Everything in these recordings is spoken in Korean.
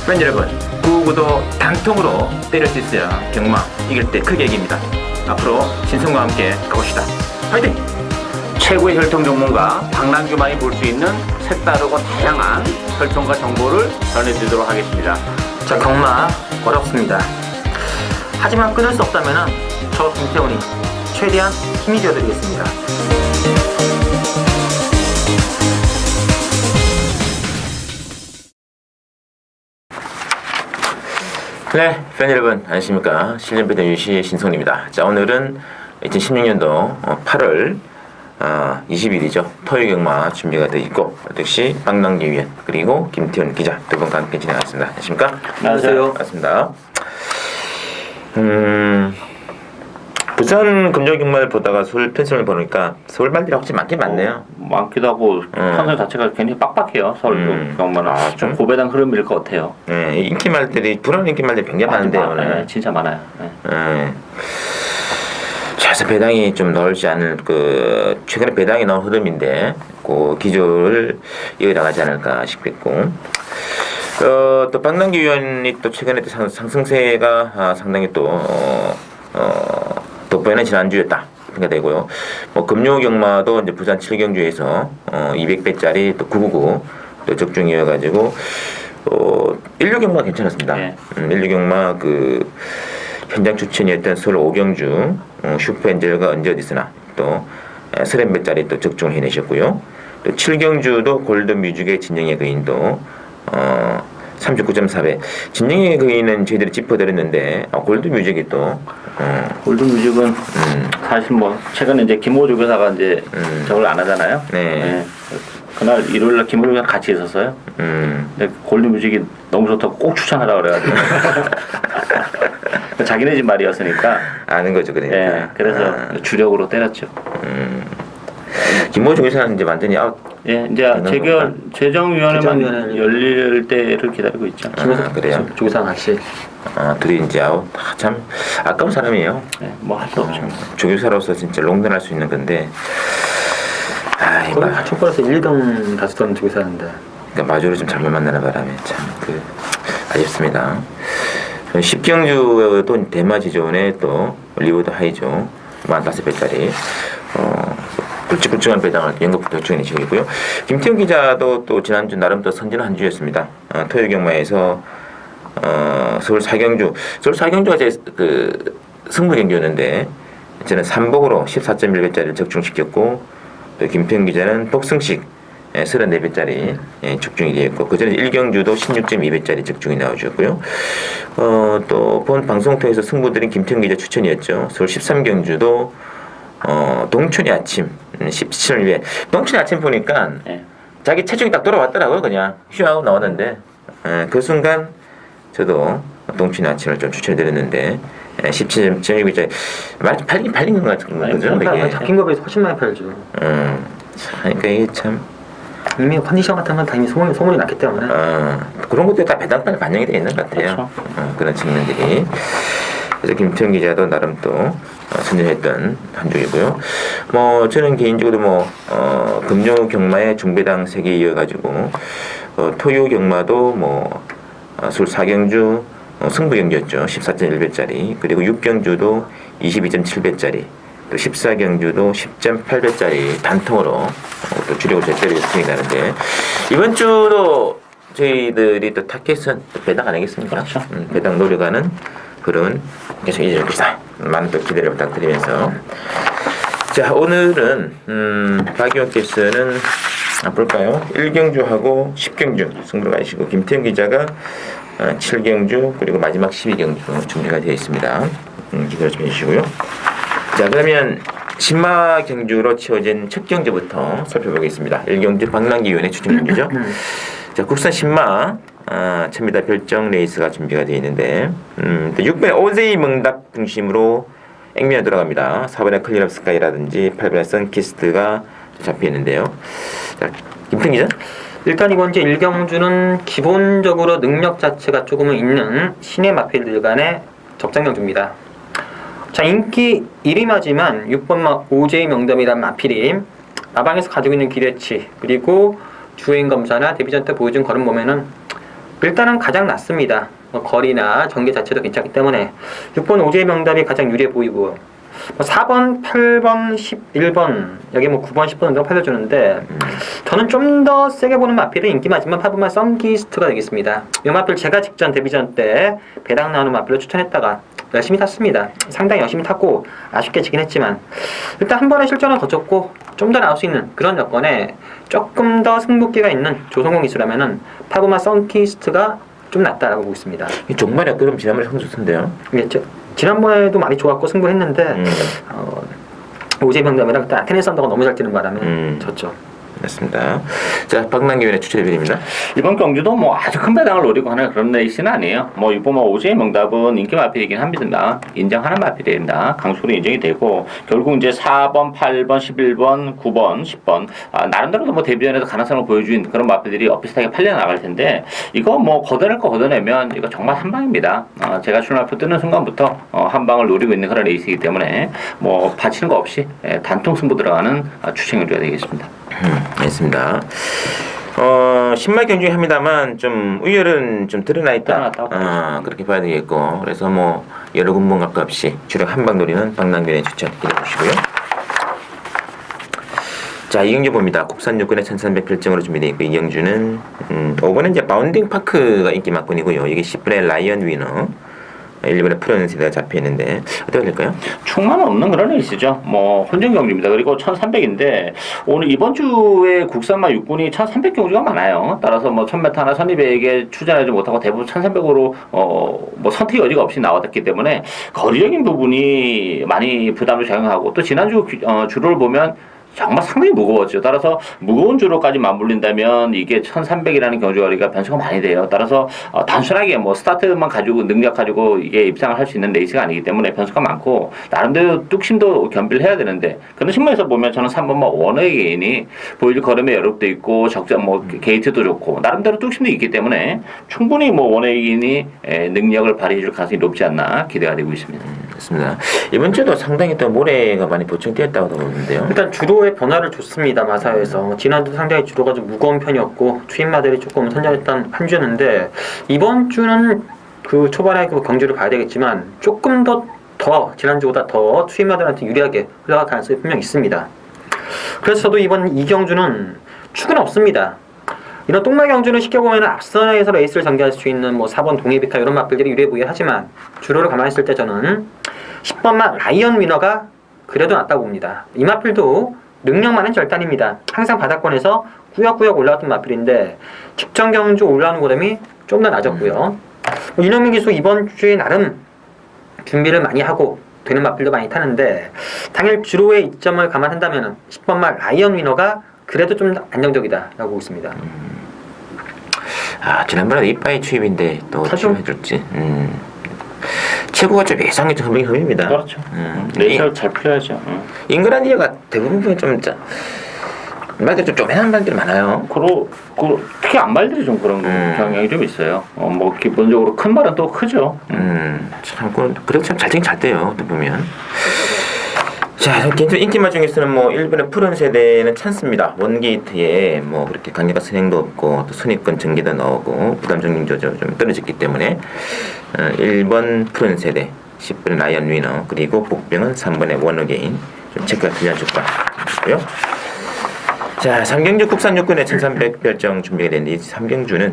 팬 여러분, 구구도 단통으로 때릴 수 있어야 경마 이길 때 크게 이깁니다. 앞으로 신성과 함께 가봅시다. 화이팅! 최고의 혈통 전문가 박남규만이 볼 수 있는 색다르고 다양한 혈통과 정보를 전해드리도록 하겠습니다. 자, 경마 어렵습니다. 하지만 끊을 수 없다면 저 김태훈이 최대한 힘이 되어드리겠습니다. 네, 팬 여러분 안녕하십니까. 실전배당 유시의 신성입니다. 자, 오늘은 2016년도 8월 20일이죠. 토요 경마 준비가 되어 있고, 역시 박남규 위원 그리고 김태훈 기자 두 분과 함께 진행하겠습니다. 안녕하십니까? 안녕하세요. 반갑습니다. 부산 금요 경마를 보다가 서울 펜션을 보니까 서울 말들이 확실히 많긴 많네요. 많기도 하고 편성 자체가 굉장히 빡빡해요. 서울 경마는 좀 고배당 흐름일 것 같아요. 네, 인기 말들이 불안 인기 말들이 굉장히 많은데요. 오늘. 네, 진짜 많아요. 네. 그래서 배당이 좀 넣을지 않을 최근에 배당이 나온 흐름인데 그 기조를 이어나가지 않을까 싶겠고, 또 박남규 위원이 또 최근에 또 상승세가 상당히 또 돋보이는 지난주였다 생각 되고요. 뭐 금요 경마도 이제 부산 7경주에서 200배짜리 또 999 또 적중이어가지고 16 경마 괜찮았습니다. 네. 16 경마 현장 추천이었던 서울 5경주 슈퍼엔젤과 언제 어디서나 또 30배짜리 또 적중을 해내셨고요. 또 7경주도 골든뮤직의 진영의 거인도 39.4배. 진영의 거인은 저희들이 짚어드렸는데 골든뮤직이 또 골든뮤직은 사실 뭐 최근에 이제 김호주 교사가 이제 저걸 안 하잖아요. 네. 그날 일요일날 김호주가 같이 있었어요. 근데 골든뮤직이 너무 좋다고 꼭 추천하라 그래가지고 자기네 집 말이었으니까 아는 거죠, 그러니까. 네, 그래서 주력으로 때렸죠. 김호중 의사는 이제 완전히 아웃. 예, 이제 재정위원회만 열릴 때를 기다리고 있죠. 그래요? 조상 낚시. 둘이 이제 아웃. 참 아까운 사람이에요. 네, 뭐 할 수 없죠. 조교사로서 진짜 롱런할 수 있는 건데. 촛불에서 1등 다수던 조사인데. 그러니까 마주를 좀 잘못 만나는 바람에 참 아쉽습니다. 10경주도 대마지존에 또 리워드 하이죠. 45배짜리 굵직굵직한 배당을 연극부터 적중해 내시고요. 김태훈 기자도 또 지난주 나름 또 선진 한 주였습니다. 토요 경마에서 서울 4경주가 제 승부 경주였는데 저는 3복으로 14.1배짜리를 적중시켰고, 또 김태훈 기자는 복승식 34배짜리 적중이 되었고, 그 전에 1경주도 16.2배짜리 적중이 나오셨고요. 또 본 방송 통해서 승부드린 김태훈 기자 추천이었죠. 서울 13경주도 동춘의 아침 17일 동춘의 아침 보니까 자기 체중이 딱 돌아왔더라고요. 그냥 휴하고 나왔는데 그 순간 저도 동춘의 아침을 좀 추천해드렸는데 17.2배짜리 많이 팔린 것 같은 거죠. 잡힌 거에 비해서 훨씬 많이 팔죠. 그러니까 이게 참 이미 컨디션 같은 건 당연히 소문이 났기 때문에 그런 것도 다 배당판에 반영이 되어 있는 것 같아요. 그렇죠. 그런 측면들이. 그래서 김태형 기자도 나름 또 선전했던 한 주이고요. 뭐 저는 개인적으로 금요 경마의 중배당 3개 이어가지고 토요 경마도 서울 4경주 승부 경주였죠. 14.1배짜리. 그리고 6경주도 22.7배짜리. 또 14경주도 10.8배짜리 단통으로 또 주력을 제때로 진행이 나는데, 이번 주도 저희들이 또 타켓은 또 배당 아니겠습니까? 그렇죠. 배당 노려가는 그런 계속 이어집니다. 많은 또 기대를 부탁드리면서, 자, 오늘은 박 의원께서는 볼까요? 1경주하고 10경주 승부를 가시고, 김태형 기자가 7경주 그리고 마지막 12경주 준비가 되어 있습니다. 기대를 좀 해주시고요. 자, 그러면 신마 경주로 치어진 첫 경주부터 살펴보겠습니다. 1경주 박남규 위원의 추천 경주죠. 자, 국산 신마 1000m 별정 레이스가 준비가 되어 있는데 6번에 오제이 멍답 중심으로 액면에 들어갑니다. 4번에 클리럽 스카이라든지 8번에 선키스트가 잡혀 있는데요. 자, 김태훈 기자. 일단 이번 주 1경주는 기본적으로 능력 자체가 조금은 있는 신의 마필들 간의 적장 경주입니다. 자, 인기 1위마지만 6번 오제이 명담이란 마필이 마방에서 가지고 있는 기대치, 그리고 주행 검사나 데뷔전 때 보여준 걸음 보면은 일단은 가장 낫습니다. 뭐 거리나 전개 자체도 괜찮기 때문에 6번 오제이 명답이 가장 유리해 보이고, 뭐 4번, 8번, 11번 여기 뭐 9번, 10번 정도 팔려주는데 저는 좀 더 세게 보는 마필은 인기 많지만 파브마 썬기스트가 되겠습니다. 이 마필 제가 직전 데뷔전 때 배당 나오는 마필로 추천했다가 열심히 탔습니다. 상당히 열심히 탔고 아쉽게 지긴 했지만 일단 한 번의 실전을 거쳤고 좀 더 나올 수 있는 그런 여건에 조금 더 승부기가 있는 조성공 기수라면은 파브마 썬기스트가 좀 낫다라고 보고 있습니다. 이 종말이 그럼 지난번에 선수던데요. 예, 지난번에도 많이 좋았고 승부했는데 오제이 명담이랑 그때 아테네 썬더가 너무 잘 뛰는 바람에 졌죠. 맞습니다. 자, 박남기 위원의 추천해드립니다. 이번 경주도 뭐 아주 큰 배당을 노리고 하는 그런 레이스는 아니에요. 뭐 이번 뭐 오제이 명답은 인기 마필이긴 합니다. 인정하는 마필입니다. 강수로 인정이 되고 결국 이제 4번, 8번, 11번, 9번, 10번 나름대로도 뭐 데뷔전에서 가능성을 보여준 그런 마필들이 비슷하게 팔려 나갈 텐데 이거 뭐 걷어낼 거 걷어내면 이거 정말 한 방입니다. 제가 출마표 뜨는 순간부터 한 방을 노리고 있는 그런 레이스이기 때문에 뭐 바치는 거 없이 단통 승부 들어가는 추천 경주가 되겠습니다. 알겠습니다. 신말 경중에 합니다만 좀 우열은 좀 드러나 있다. 그렇게 봐야 되겠고, 그래서 뭐 여러 군번 값도 없이 주력 한방 노리는 박남균의 추천 기대해 주시고요. 자, 이경주 봅니다. 국산 요건의 1300필정으로 준비되어 있고, 이경주는 5번은 이제 바운딩 파크가 인기 막군이고요. 이게 10분의 라이언 위너, 1번에 푸른 세대가 잡혀 있는데 어떻게 될까요? 충만 없는 그런 레이스죠. 뭐 혼전 경주입니다. 그리고 1300인데 오늘 이번 주에 국산마 육군이 1300 경주가 많아요. 따라서 뭐 1000m나 1200에 추진하지 못하고 대부분 1300으로 뭐 선택 여지가 없이 나왔기 때문에 거리적인 부분이 많이 부담을 작용하고 또 지난주 주로를 보면 정말 상당히 무거웠죠. 따라서 무거운 주로까지 맞물린다면 이게 1300이라는 경주거리가 변수가 많이 돼요. 따라서 단순하게 뭐 스타트만 가지고 능력 가지고 이게 입상을 할 수 있는 레이스가 아니기 때문에 변수가 많고 나름대로 뚝심도 겸비를 해야 되는데 그런 측면에서 보면 저는 3번 뭐 원어의 개인이 보일 걸음에 여력도 있고 적자 뭐 게이트도 좋고 나름대로 뚝심도 있기 때문에 충분히 뭐 원어의 개인이 능력을 발휘해 줄 가능성이 높지 않나 기대가 되고 있습니다. 그렇습니다. 이번 주도 상당히 또 모래가 많이 보충되었다고 보는데요. 일단 주로의 변화를 줬습니다. 마사에서 지난주도 상당히 주로가 좀 무거운 편이었고 투입마들이 조금 선전했던 한 주였는데 이번 주는 그 초반에 그 경주를 봐야 되겠지만 조금 더 지난주보다 더 투입마들한테 유리하게 흘러갈 가능성이 분명 있습니다. 그래서 저도 이번 이 경주는 축은 없습니다. 이런 똥말 경주는 쉽게 보면 앞선에서 레이스를 전개할 수 있는 뭐 4번 동해비카 이런 마필들이 유리해 보이긴 하지만 주로를 가만히 있을 때 저는 10번만 라이언 위너가 그래도 낫다고 봅니다. 이 마필도 능력만은 절단입니다. 항상 바닥권에서 꾸역꾸역 올라왔던 마필인데 직전 경주 올라오는 고점이 좀 더 낮았고요. 이놈의 기수 이번 주에 나름 준비를 많이 하고 되는 마필도 많이 타는데 당일 주로의 이점을 감안한다면 10번만 라이언 위너가 그래도 좀 안정적이다라고 보고 있습니다. 지난번에 이빠이 추입인데 또 타죠. 추입해줄지. 최고가 좀 예상이 좀 흠입니다. 그렇죠. 레이스를 잘 풀어야죠. 잉그란디아가 대부분 보면 좀 말들 좀 쪼매난 말들이 많아요. 특히 안말들이 좀 그런 경향이 좀 있어요. 뭐 기본적으로 큰 말은 또 크죠. 참 그래도 참 잘 돼요. 또 보면. 자, 개인적으로 인기마 중에서는 뭐 일본의 푸른 세대는 찬스입니다. 원게이트에 뭐 그렇게 강력한 선행도 없고 또 순위권 전개도 나오고 부담 정링도 좀 떨어졌기 때문에 1번 푸른 세대, 10번의 라이언 위너 그리고 복병은 3번의 원어게인 좀 체크가 필요한 조건이고요. 자, 3경주 국산 요건의 1300 별정 준비가 됐는데 이 3경주는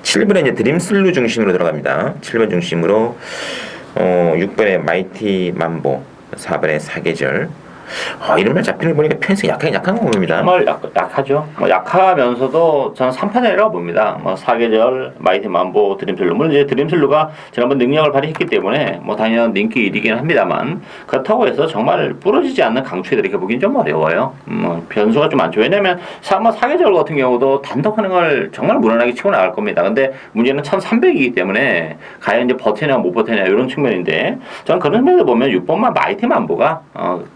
7번의 이제 드림슬루 중심으로 들어갑니다. 7번 중심으로 6번의 마이티 만보 4번의 사계절. 이런 말 잡히는 거 보니까 편성이 약한 거 봅니다. 정말 약하죠. 뭐 약하면서도 저는 3판이라고 봅니다. 뭐 사계절, 마이티 만보, 드림슬루. 물론 이제 드림슬루가 지난번 능력을 발휘했기 때문에 뭐 당연 인기 1위긴 합니다만 그렇다고 해서 정말 부러지지 않는 강추에 이렇게 보긴 좀 어려워요. 변수가 좀 많죠. 왜냐면 사계절 같은 경우도 단독하는 걸 정말 무난하게 치고 나갈 겁니다. 근데 문제는 1300이기 때문에 과연 이제 버티냐 못 버티냐 이런 측면인데 저는 그런 면에서 보면 6번만 마이티 만보가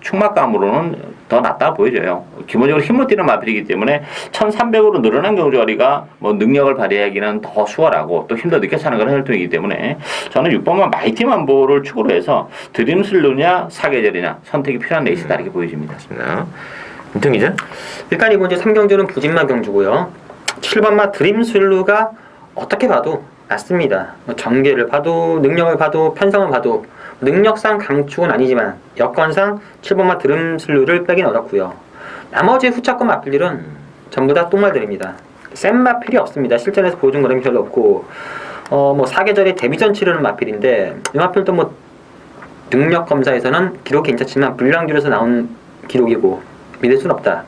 충막감으로는 더 낫다 보여져요. 기본적으로 힘으로 뛰는 마필이기 때문에 1300으로 늘어난 경주거리가 뭐 능력을 발휘하기는 더 수월하고 또 힘도 늦게 차는 그런 혈통이기 때문에 저는 6번만 마이티 만보를 축으로 해서 드림슬루냐 사계절이냐 선택이 필요한 레이스다 이렇게 보여집니다. 김통기자? 일단 이번 이제 3경주는 부진마 경주고요. 7번마 드림슬루가 어떻게 봐도 낮습니다. 뭐 전개를 봐도 능력을 봐도 편성을 봐도 능력상 강축은 아니지만 여건상 7번마 드럼슬루를 빼긴 어렵고요. 나머지 후차권 마필들은 전부 다 똥말들입니다. 센 마필이 없습니다. 실전에서 보여준 거름이 별로 없고 뭐 사계절에 데뷔전 치르는 마필인데 이 마필도 뭐 능력 검사에서는 기록이 괜찮지만 불량줄에서 나온 기록이고 믿을 순 없다.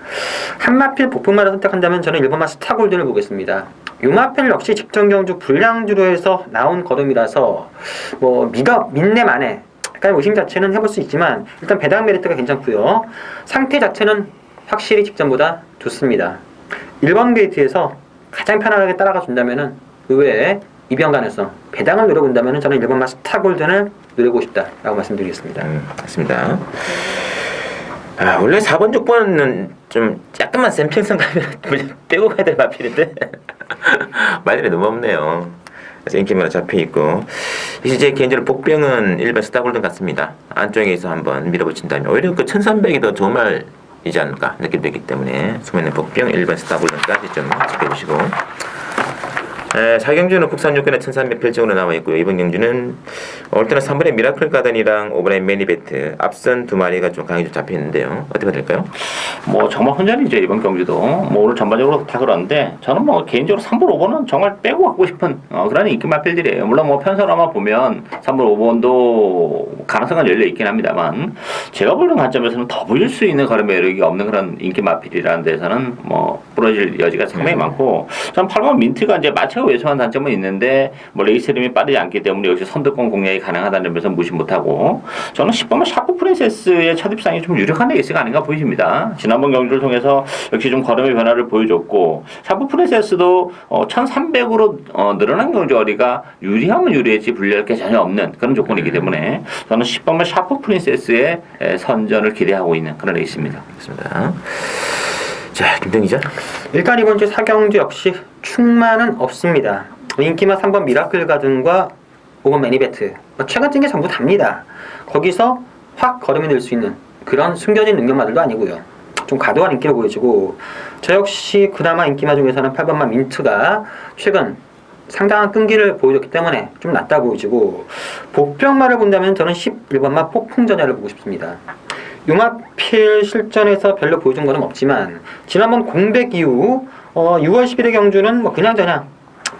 한 마필 복분마를 선택한다면 저는 1번마 스타골든을 보겠습니다. 이 마필 역시 직전 경주 불량주로에서 나온 걸음이라서 뭐 믿네만에 약간 의심 자체는 해볼 수 있지만 일단 배당 메리트가 괜찮고요. 상태 자체는 확실히 직전보다 좋습니다. 1번 게이트에서 가장 편안하게 따라가 준다면은 의외에 이변 가능성 배당을 노려본다면은 저는 1번마 스타골든을 노리고 싶다라고 말씀드리겠습니다. 맞습니다. 원래 4번, 6번은 좀 약간만 샘플성 가면 빼고 가야 될 마필인데 말들이 너무 없네요. 그래서 인기마다 잡혀있고 이제 개인적으로 복병은 일반 스타골든 같습니다. 안쪽에서 한번 밀어붙인다면 오히려 그 1300이 더 좋은 말이지 않을까 느껴지기 때문에 수면의 복병 일반 스타골든까지 좀 지켜주시고 4경주는 국산 요건에 1300 별적으로 나와있고요. 이번 경주는 올 때는 3번의 미라클 가든이랑 5번의 매니베트 앞선 두 마리가 좀 강하게 좀 잡혀있는데요. 어떻게 될까요? 뭐 정말 혼전이죠 이번 경기도. 뭐 오늘 전반적으로 다 그러는데 저는 뭐 개인적으로 3번, 5번은 정말 빼고 갖고 싶은 그런 인기 마필들이에요. 물론 뭐 편성아마 보면 3번, 5번도 가능성은 열려 있긴 합니다만 제가 보는 관점에서는 더 보일 수 있는 걸음 매력이 없는 그런 인기 마필이라는 데서는 뭐 부러질 여지가 상당히 많고 저는 8번 민트가 이제 마체가 왜소한 단점은 있는데 뭐 레이스 흐름이 빠르지 않기 때문에 역시 선두권 공략이 가능하다는 점에서 무시 못하고 저는 10번은 샤프 프린세스의 첫 입상이 좀 유력한 레이스가 아닌가 보이십니다. 지난번 경주를 통해서 역시 좀 걸음의 변화를 보여줬고 샤프 프린세스도 1300으로 늘어난 경주거리가 유리하면 유리했지 불리할 게 전혀 없는 그런 조건이기 때문에 저는 10번은 샤프 프린세스의 선전을 기대하고 있는 그런 레이스입니다. 그렇습니다. 자, 김동 기자. 일단 이번 주 4경주 역시 충만은 없습니다. 인기마 3번 미라클 가든과 5번 매니베트 최근 뜬 게 전부 답니다. 거기서 확 걸음이 늘 수 있는 그런 숨겨진 능력마들도 아니고요. 좀 과도한 인기를 보여주고 저 역시 그나마 인기마 중에서는 8번마 민트가 최근 상당한 끈기를 보여줬기 때문에 좀 낫다 보여지고 복병마를 본다면 저는 11번마 폭풍전야를 보고 싶습니다. 요마필 실전에서 별로 보여준 거는 없지만 지난번 공백 이후 6월 10일의 경주는 뭐 그냥저냥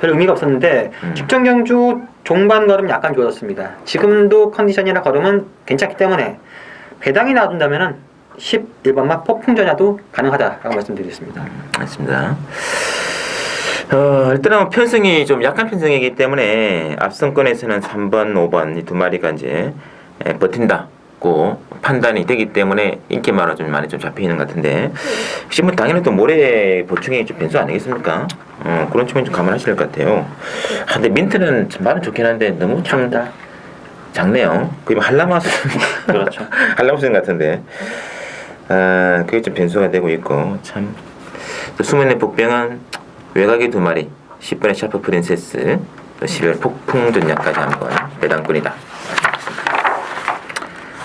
별 의미가 없었는데 직전 경주 종반 걸음 약간 좋았습니다. 지금도 컨디션이나 걸음은 괜찮기 때문에 배당이 나와준다면은 11번마 폭풍전야도 가능하다라고 말씀드리겠습니다. 맞습니다. 일단은 편승이 좀 약한 편승이기 때문에 앞선권에서는 3번, 5번 이 두 마리가 이제 버틴다고 판단이 되기 때문에 인기마로 좀 많이 좀 잡히는 것 같은데 혹시 뭐 당연히 또 모레 보충이 좀 변수 아니겠습니까? 그런 측면 좀 감안하실 것 같아요. 근데 민트는 말은 좋긴 한데 너무 좀 작네요. 거의 한라마스 그렇죠. 한라마스 같은데 그게 좀 변수가 되고 있고 참 수면의 복병은 외곽의 두 마리 10번의 샤프 프린세스 11월 폭풍 전략까지 한번 배당권이다.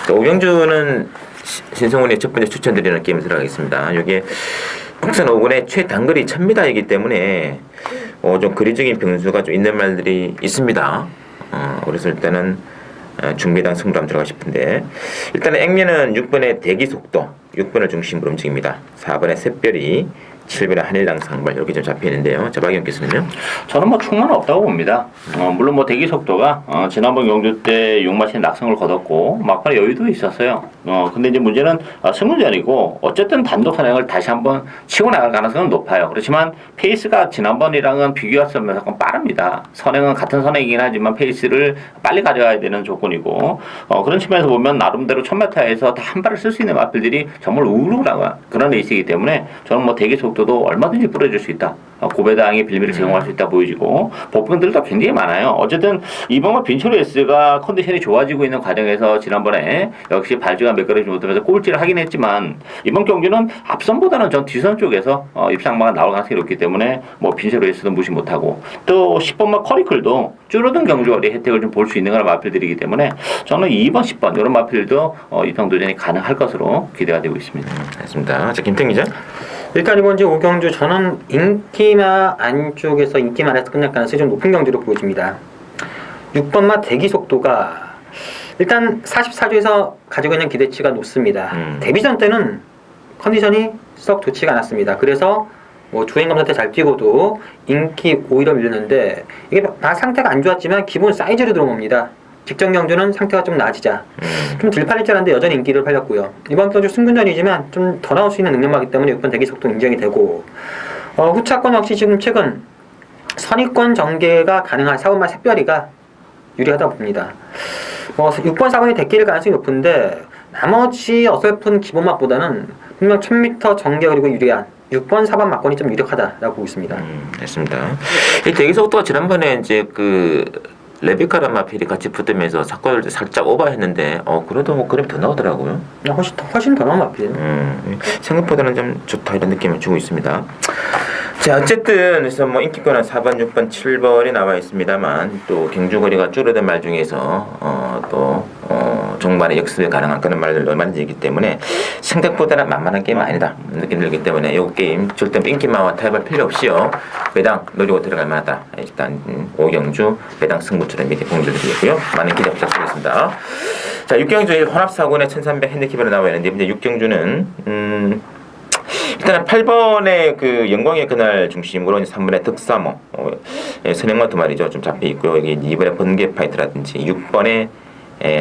5경주는 신성훈의 첫 번째 추천드리는 게임을 들어가겠습니다. 이게 국산 5군의 최단거리 1000m이기 때문에 좀 거리적인 변수가 좀 있는 말들이 있습니다. 그래서 일단은 중배당 승부로 한번 들어가 싶은데 일단은 액면은 6번의 대기 속도 6번을 중심으로 움직입니다. 4번의 샛별이 7번의 한일당 상발 이렇게 좀 잡히는데요. 자, 박영 교수님요? 저는 뭐 충만 없다고 봅니다. 물론 뭐 대기 속도가 지난번 경주 때 6마신 낙승을 거뒀고 막판에 여유도 있었어요. 근데 이제 문제는 승문전이고 어쨌든 단독 선행을 다시 한번 치고 나갈 가능성은 높아요. 그렇지만 페이스가 지난번이랑은 비교하면서 조금 빠릅니다. 선행은 같은 선행이긴 하지만 페이스를 빨리 가져가야 되는 조건이고 그런 측면에서 보면 나름대로 1000m에서 다 한 발을 쓸 수 있는 마필들이 정말 우르르한 그런 레이스이기 때문에 저는 뭐 대기 속도도 얼마든지 뿌려줄 수 있다. 고배당의 빌미를 제공할 수 있다 보여지고 복근들도 굉장히 많아요. 어쨌든 이번과 빈처리 S가 컨디션이 좋아지고 있는 과정에서 지난번에 역시 발주가 몇 걸음씩 못하면서 꼴찌를 하긴 했지만 이번 경기는 앞선보다는 전 뒤선 쪽에서 입상마가 나올 가능성이 높기 때문에 뭐 빈처리 S도 무시 못하고 또 10번마 커리클도 줄어든 경주거리 혜택을 좀 볼 수 있는 그런 마필들이기 때문에 저는 2번, 10번 이런 마필도 입상 도전이 가능할 것으로 기대가 되고 있습니다. 알겠습니다. 자, 김태형 기자. 일단 이번 주 5경주 저는 인기마 안쪽에서 인기마에서 끝날 가능성이 좀 높은 경주로 보여집니다. 6번마 대기 속도가 일단 44주에서 가지고 있는 기대치가 높습니다. 데뷔전 때는 컨디션이 썩 좋지가 않았습니다. 그래서 뭐 주행검사 때 잘 뛰고도 인기 오히려 밀렸는데 이게 막 상태가 안 좋았지만 기본 사이즈로 들어옵니다. 직전 경주는 상태가 좀 나아지자 좀 덜 팔릴 줄 알았는데 여전히 인기를 팔렸고요. 이번 경주 승근전이지만 좀 더 나올 수 있는 능력마기 때문에 6번 대기 속도 인정이 되고 후차권 역시 지금 최근 선의권 전개가 가능한 4번마 샛별이가 유리하다 봅니다. 6번, 4번이 대끼릴 가능성이 높은데 나머지 어설픈 기본맛보다는 분명 1000m 전개 그리고 유리한 6번, 4번 막권이 좀 유력하다라고 보고 있습니다. 됐습니다. 이 대기 속도가 지난번에 이제 그 레비카란 마필이 같이 붙으면서 사건을 살짝 오버했는데 그래도 뭐 그림이 더 나오더라고요. 훨씬 더 나은 마필. 생각보다는 좀 좋다 이런 느낌을 주고 있습니다. 자, 어쨌든 그래서 뭐 인기권은 4번, 6번, 7번이 나와 있습니다만 또 경주거리가 줄어든 말 중에서 또 종반에 역습이 가능한 그런 말들도 얼마든지 있기 때문에 생각보다는 만만한 게임은 아니다 느낌 들기 때문에 이 게임 절대 인기마와 타협할 필요 없이요 배당 노리고 들어갈 만하다. 일단 5경주 배당 승부처럼 이렇게 공유드리고요. 많은 기대 부탁드리겠습니다. 자, 6경주 혼합사고의 1300 핸디캡으로 나와 있는데 이제 6경주는 일단은 8번의 그 영광의 그날 중심으로 3번의 득사모 선행마트 말이죠 좀 잡혀 있고요. 여기 2번의 번개 파이트라든지 6번의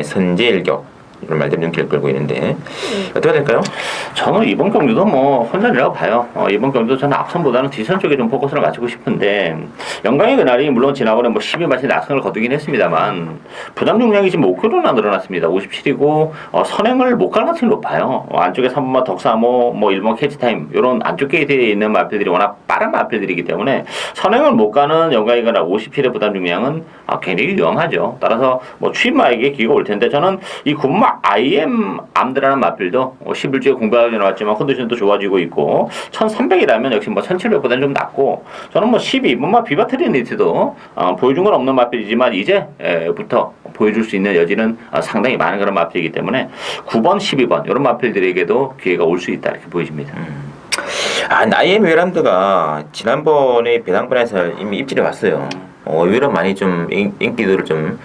선제일격 이런 말들이 눈길을 끌고 있는데 어떻게 될까요? 저는 이번 경주도 뭐 혼전이라고 봐요. 이번 경주도 저는 앞선보다는 뒷선 쪽에 좀 포커스를 맞추고 싶은데 영광의 그날이 물론 지난번에 뭐 12마치 낙선을 거두긴 했습니다만 부담 중량이 지금 5kg나 늘어났습니다. 57이고 선행을 못 갈 가능성이 높아요. 안쪽에 3번마 덕사모 뭐 1번 캐치타임 이런 안쪽 게이트에 있는 마필들이 워낙 빠른 마필들이기 때문에 선행을 못 가는 영광의 그날 57의 부담 중량은 굉장히 유용하죠. 따라서 뭐 취임마에게 기회가 올 텐데 저는 이 군마 IM 암드라는 마필도 11주에 공백하게 나왔지만 컨디션도 좋아지고 있고 1300이라면 역시 뭐 1700보다는 좀 낮고 저는 뭐 12번마 비바트리니트도 보여준 건 없는 마필이지만 이제부터 보여줄 수 있는 여지는 상당히 많은 그런 마필이기 때문에 9번, 12번 이런 마필들에게도 기회가 올 수 있다 이렇게 보여집니다. IM 웨람드가 지난번에 배당반에서 이미 입질해 왔어요. 의외로 많이 좀 인기도를 좀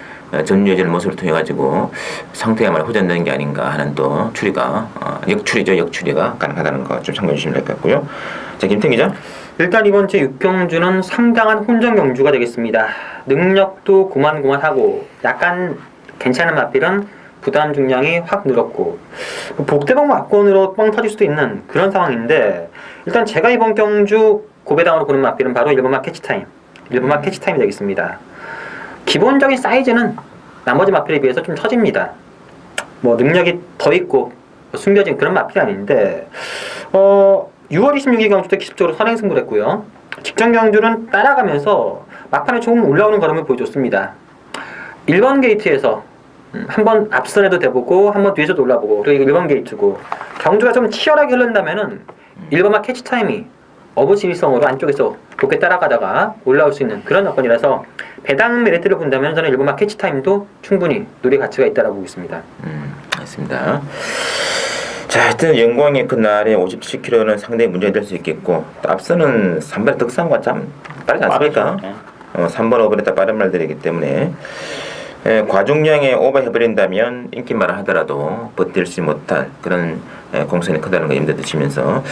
전유해지는 모습을 통해 가지고 상태가 많이 호전되는 게 아닌가 하는 또 추리가 역추리가 가능하다는 거 좀 참고해 주시면 될 것 같고요. 자, 김태형 기자. 일단 이번 주 6경주는 상당한 혼전 경주가 되겠습니다. 능력도 고만고만하고 약간 괜찮은 마필은 부담 중량이 확 늘었고 복대방 막권으로 뻥 터질 수도 있는 그런 상황인데 일단 제가 이번 경주 고배당으로 보는 마필은 바로 1번마 캐치타임이 되겠습니다. 기본적인 사이즈는 나머지 마필에 비해서 좀 처집니다. 뭐 능력이 더 있고 숨겨진 그런 마필이 아닌데 6월 26일 경주 때 기습적으로 선행 승부를 했고요. 직전 경주는 따라가면서 막판에 조금 올라오는 걸음을 보여줬습니다. 1번 게이트에서 한번 앞선에도 대보고 한번 뒤에서도 올라보고 그리고 1번 게이트고 경주가 좀 치열하게 흐른다면은 1번마 캐치타임이 어부지리성으로 안쪽에서 높게 따라가다가 올라올 수 있는 그런 여건이라서 배당 메리트를 본다면 저는 1번마 캐치타임도 충분히 노릴 가치가 있다고 보고 있습니다. 알겠습니다. 자, 하여튼 영광의 그날에 57km는 상당히 문제가 될 수 있겠고 또 앞서는 3번의 덕상과 참 빠르지 않습니까? 3번, 5번에 빠른 말들이기 때문에 과중량에 오버해버린다면 인기말을 하더라도 버틸 수 못할 그런 공선이 크다는 거 염두에 두시면서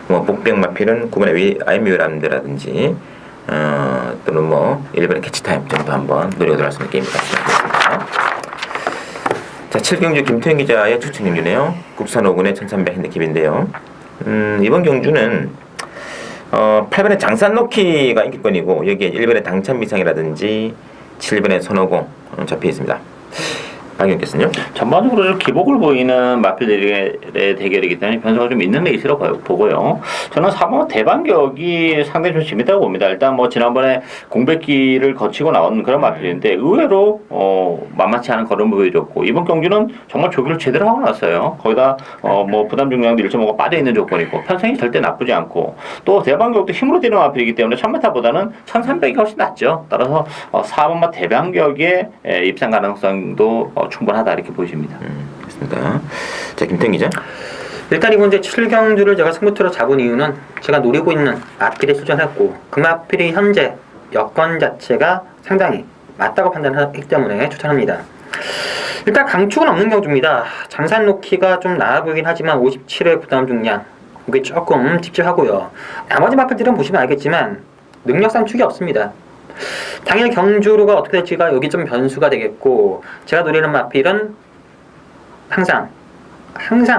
뭐 복병 마필은 9번의 아이미유람드라든지 또는 뭐 1번의 캐치타임 정도 한번 노리고 들어갈 수 있는 게임 같습니다. 자, 7경주 김태형 기자의 추천 경주네요. 국산 5군의 1300 핸디캡인데요. 이번 경주는 8번의 장산노키가 인기권이고 여기에 1번의 당찬미상이라든지 7번의 손오공 잡혀 있습니다. 박영께서는요? 전반적으로 좀 기복을 보이는 마필들의 대결이기 때문에 변수가 좀 있는 레이스라고 보고요. 저는 4번 대반격이 상당히 좀 재밌다고 봅니다. 일단 뭐 지난번에 공백기를 거치고 나온 그런 마필인데 의외로 만만치 않은 걸음을 보여줬고 이번 경주는 정말 조기를 제대로 하고 났어요. 거기다 뭐 부담 중량도 1.5가 빠져 있는 조건이고 편성이 절대 나쁘지 않고 또 대반격도 힘으로 뛰는 마필이기 때문에 1000m보다는 1300이 훨씬 낫죠. 따라서 4번마 대반격의 입상 가능성도 충분하다 이렇게 보여집니다. 그렇습니다. 자, 김태형 기자. 일단 이번 이제 7경주를 제가 승부처로 잡은 이유는 제가 노리고 있는 마필에 수전했고 그 마필이 현재 여건 자체가 상당히 맞다고 판단했기 때문에 추천합니다. 일단 강축은 없는 경주입니다. 장산 놓기가 좀 나아 보이긴 하지만 57회 부담 중량 이게 조금 찝찝하고요. 나머지 마필들은 보시면 알겠지만 능력상 축이 없습니다. 당일 경주로가 어떻게 될지가 여기 좀 변수가 되겠고 제가 노리는 마필은 항상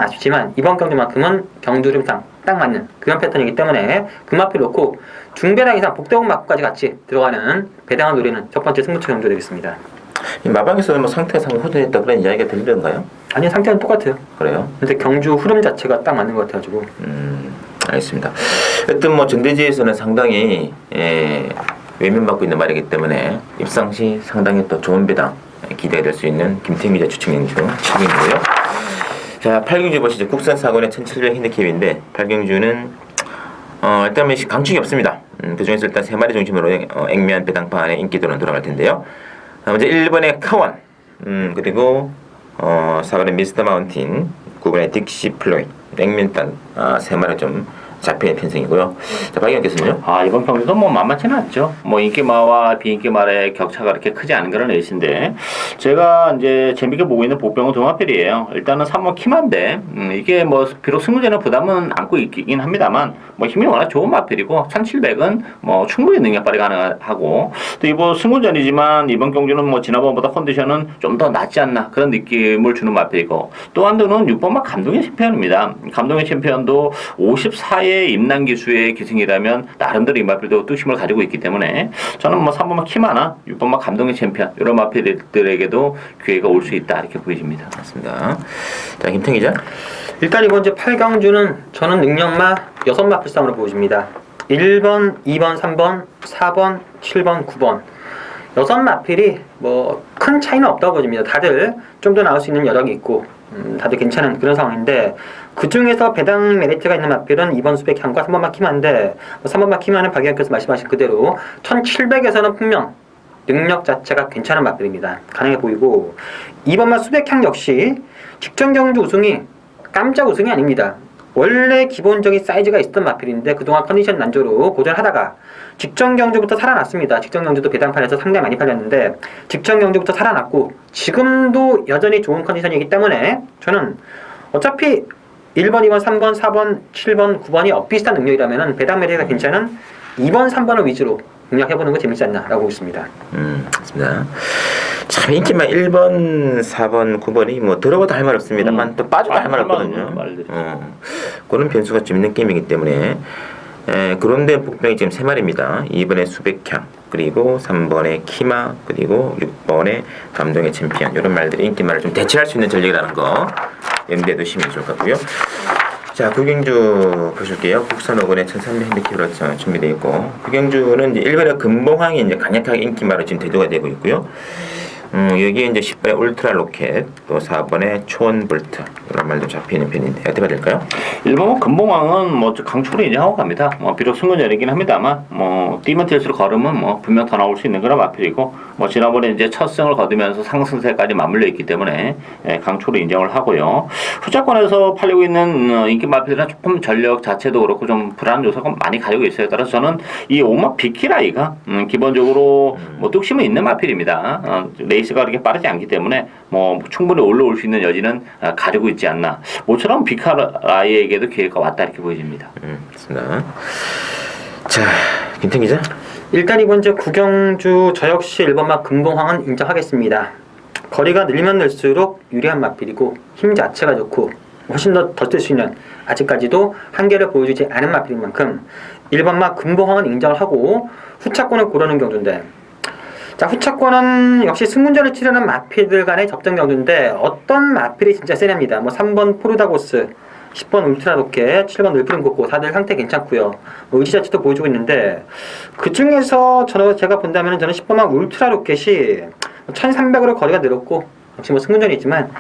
아쉽지만 이번 경주만큼은 경주 흐름상 딱 맞는 그런 패턴이기 때문에 그 마필 놓고 중배당 이상 복대공 마필까지 같이 들어가는 배당을 노리는 첫 번째 승부처 경주 되겠습니다. 이 마방에서 뭐 상태가 상당히 호전했다 그런 이야기가 들리던가요? 아니요, 상태는 똑같아요. 그래요? 근데 경주 흐름 자체가 딱 맞는 것 같아가지고. 알겠습니다. 하여튼 뭐 전대지에서는 상당히 외면받고 있는 말이기 때문에 입상 시 상당히 또 좋은 배당 기대가 될 수 있는 김태형 기자 추천 경주 7경주고요. 자, 8경주 보시죠. 국산 사건의 1700 핸디캡인데 8경주는 일단 강축이 없습니다. 그 중에서 일단 3마리 중심으로 액면 배당판에 인기도는 돌아갈 텐데요. 먼저 1번의 카원, 그리고 4번의 미스터 마운틴, 9번의 딕시 플로이, 액면단 3마리 좀 잡혀있는 편성이고요. 자, 박영 교수님요? 이번 경기도 뭐 만만치는 않죠. 뭐 인기마와 비인기마의 격차가 그렇게 크지 않은 그런 레이스인데, 제가 이제 재밌게 보고 있는 복병은 동아필이에요. 일단은 3번 키만데, 이게 뭐 비록 승부제는 부담은 안고 있긴 합니다만, 뭐 힘이 워낙 좋은 마필이고, 1700은 뭐 충분히 능력 발휘 가능하고, 또 이번 승부전이지만 이번 경주는 뭐 지난번보다 컨디션은 좀 더 낫지 않나 그런 느낌을 주는 마필이고, 또 한 대는 6번마 감동의 챔피언입니다. 감동의 챔피언도 54의 임난 기수의 기승이라면 나름대로 이 마필도 뚝심을 가지고 있기 때문에 저는 뭐 3번마 키마나 6번마 감동의 챔피언 이런 마필들에게도 기회가 올 수 있다 이렇게 보여집니다. 맞습니다. 자, 김태형 기자. 일단 이번 이제 8경주는 저는 능력마 6마필상으로 보여집니다. 1번, 2번, 3번, 4번, 7번, 9번 6마필이 뭐 큰 차이는 없다고 보여집니다. 다들 좀 더 나올 수 있는 여력이 있고 다들 괜찮은 그런 상황인데 그 중에서 배당 메리트가 있는 마필은 2번 수백향과 3번마 키만인데 3번마 키만은 박영께서 말씀하신 그대로 1700에서는 분명 능력 자체가 괜찮은 마필입니다. 가능해 보이고 2번마 수백향 역시 직전 경주 우승이 깜짝 우승이 아닙니다. 원래 기본적인 사이즈가 있었던 마필인데 그동안 컨디션 난조로 고전하다가 직전 경주부터 살아났습니다. 직전 경주도 배당판에서 상당히 많이 팔렸는데 직전 경주부터 살아났고 지금도 여전히 좋은 컨디션이기 때문에 저는 어차피 1번, 2번, 3번, 4번, 7번, 9번이 엇비슷한 능력이라면 배당 메리트가 괜찮은 2번, 3번을 위주로 공략해보는 거 재밌지 않나 라고 있습니다. 맞습니다. 참 인기만 1번, 4번, 9번이 뭐 들어봐도 할 말 없습니다만 또 빠져도 할 말 없거든요. 그런 변수가 좀 있는 게임이기 때문에 그런데 복병이 지금 3마리입니다. 2번의 수백향, 그리고 3번의 키마, 그리고 6번의 감동의 챔피언 이런 말들이 인기말을 좀 대체할 수 있는 전력이라는 거 염두에 두시면 좋을 것 같고요. 자, 구경주 보실게요. 국산 5번에 1300 핸디캡으로 준비되어 있고 구경주는 이제 1번의 금봉황이 이제 강력하게 인기말로 지금 대두가 되고 있고요. 여기에 이제 10번의 울트라 로켓, 또 4번의 초원 볼트 이런 말도 잡히는 편인데 어떻게 될까요? 1번 금봉왕은 뭐 강추로 인정하고 갑니다. 뭐 비록 승부전이긴 합니다만 뭐 뛰면 뛸수록 걸으면 뭐 분명 더 나올 수 있는 그런 마필이고 뭐 지난번에 이제 첫 승을 거두면서 상승세까지 맞물려 있기 때문에 강추로 인정을 하고요. 후자권에서 팔리고 있는 인기 마필들은 조금 전력 자체도 그렇고 좀 불안 요소가 많이 가지고 있어요. 따라서 저는 이 오마 비키라이가 기본적으로 뭐 뚝심은 있는 마필입니다. 레이스가 그렇게 빠르지 않기 때문에 뭐 충분히 올라올 수 있는 여지는 가지고 있지 않나. 모처럼 비카라이에게도 기회가 왔다 이렇게 보여집니다. 그렇습니다. 자, 김태형 기자. 일단 이번 주 구경주 저 역시 1번마 금봉황은 인정하겠습니다. 거리가 늘면 늘수록 유리한 마필이고 힘 자체가 좋고 훨씬 더 뜰 수 있는 아직까지도 한계를 보여주지 않은 마필인 만큼 1번마 금봉황은 인정을 하고 후차권을 고르는 경주인데 자, 후차권은 역시 승문전을 치르는 마필들 간의 접전 경주인데 어떤 마필이 진짜 세냅니다. 뭐 3번 포르다고스, 10번 울트라 로켓, 7번 늘프림 코코 다들 상태 괜찮고요. 뭐 의지 자체도 보여주고 있는데 그 중에서 제가 본다면 저는 10번만 울트라 로켓이 1300으로 거리가 늘었고 역시 뭐 승문전이 있지만